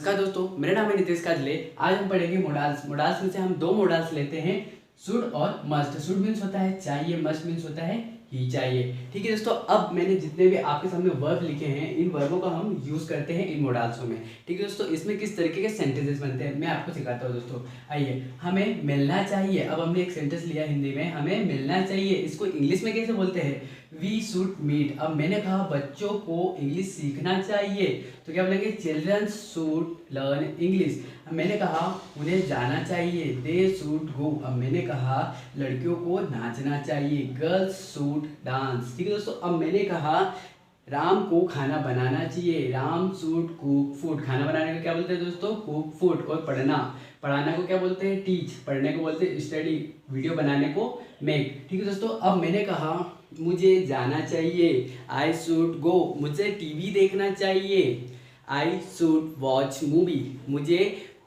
नमस्कार दोस्तों, मेरा नाम है नितेश काजले। आज हम पढ़ेंगे मोडाल्स। मोडाल्स में से हम दो मोडाल्स लेते हैं, शुड और मस्ट। शुड मीन्स होता है चाहिए, मस्ट मीन्स होता है ही चाहिए। ठीक है दोस्तों, अब मैंने जितने भी आपके सामने वर्ब लिखे हैं, इन वर्बों का हम यूज करते हैं इन मोडाल्सों में। ठीक है दोस्तों, इसमें किस तरीके के सेंटेंसेस बनते हैं मैं आपको सिखाता हूँ दोस्तों। आइए, हमें मिलना चाहिए। अब हमने एक सेंटेंस लिया हिंदी में, हमें मिलना चाहिए। इसको इंग्लिश में कैसे बोलते हैं? We should meet. अब मैंने कहा बच्चों को इंग्लिश सीखना चाहिए, तो क्या बोलेंगे? Children should learn English. अब मैंने कहा उन्हें जाना चाहिए, दे शुड गो। अब मैंने कहा लड़कियों को नाचना चाहिए, गर्ल्स शुड डांस। ठीक है दोस्तों, अब मैंने कहा राम को खाना बनाना चाहिए, राम शुड कुक फूड। खाना बनाने को क्या बोलते हैं दोस्तों? Cook food. और पढ़ाना को क्या बोलते हैं? टीच। पढ़ने को बोलते हैं स्टडी। वीडियो बनाने को मेक। ठीक है दोस्तों, अब मैंने कहा मुझे जाना चाहिए, आई शुड गो। मुझे टीवी देखना चाहिए, आई शुड वॉच मूवी। मुझे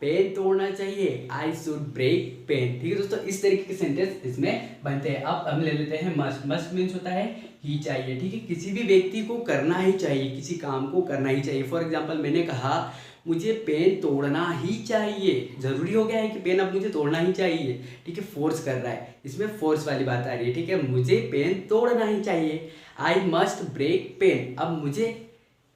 पेन तोड़ना चाहिए, आई शुड ब्रेक पेन। ठीक है दोस्तों, इस तरीके के सेंटेंस इसमें बनते हैं। अब हम ले लेते हैं मस्ट। मस्ट मीन्स होता है ही चाहिए। ठीक है, किसी भी व्यक्ति को करना ही चाहिए, किसी काम को करना ही चाहिए। फॉर एग्जाम्पल मैंने कहा मुझे पेन तोड़ना ही चाहिए। जरूरी हो गया है कि पेन अब मुझे तोड़ना ही चाहिए। ठीक है, फोर्स कर रहा है, इसमें फोर्स वाली बात आ रही है। ठीक है, मुझे पेन तोड़ना ही चाहिए, आई मस्ट ब्रेक पेन। अब मुझे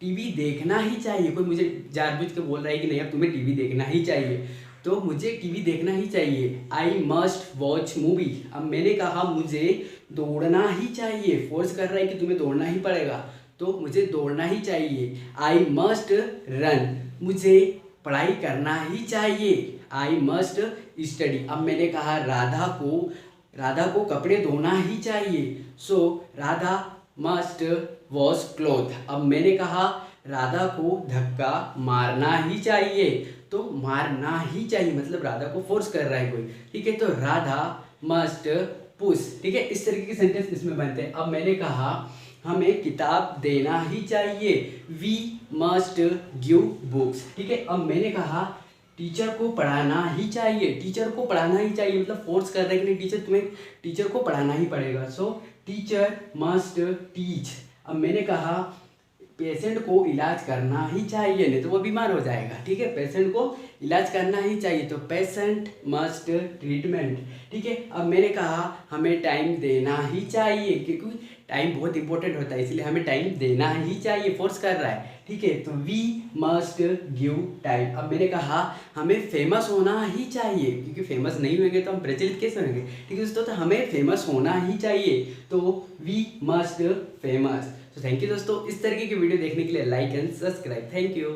टीवी देखना ही चाहिए। कोई मुझे जानबूझ के बोल रहा है कि नहीं अब तुम्हें टीवी देखना ही चाहिए, तो मुझे टीवी देखना ही चाहिए, आई मस्ट वॉच मूवी। अब मैंने कहा मुझे दौड़ना ही चाहिए। फोर्स कर रहा है कि तुम्हें दौड़ना ही पड़ेगा, तो मुझे दौड़ना ही चाहिए, आई मस्ट रन। मुझे पढ़ाई करना ही चाहिए, आई मस्ट स्टडी। अब मैंने कहा राधा को कपड़े धोना ही चाहिए, सो राधा मस्ट वॉश क्लॉथ। अब मैंने कहा राधा को धक्का मारना ही चाहिए, तो मारना ही चाहिए मतलब राधा को फोर्स कर रहा है कोई। ठीक है, तो राधा मस्ट पुश। ठीक है, इस तरीके के सेंटेंस इसमें बनते हैं। अब मैंने कहा हमें किताब देना ही चाहिए, वी मस्ट गिव बुक्स। ठीक है, अब मैंने कहा टीचर को पढ़ाना ही चाहिए। टीचर को पढ़ाना ही चाहिए मतलब फोर्स कर रहा है कि नहीं टीचर को पढ़ाना ही पड़ेगा, सो टीचर मस्ट टीच। अब मैंने कहा पेशेंट को इलाज करना ही चाहिए, नहीं तो वो बीमार हो जाएगा। ठीक है, पेशेंट को इलाज करना ही चाहिए, तो पेशेंट मस्ट ट्रीटमेंट। ठीक है, अब मैंने कहा हमें टाइम देना ही चाहिए, क्योंकि टाइम बहुत इंपॉर्टेंट होता है, इसलिए हमें टाइम देना ही चाहिए। फोर्स कर रहा है। ठीक है, तो वी मस्ट गिव टाइम। अब मैंने कहा हमें फेमस होना ही चाहिए, क्योंकि फेमस नहीं होंगे तो हम प्रचलित कैसे होंगे। ठीक है दोस्तों, तो हमें फेमस होना ही चाहिए, तो वी मस्ट फेमस। तो थैंक यू दोस्तों, इस तरीके की वीडियो देखने के लिए like and subscribe. Thank you.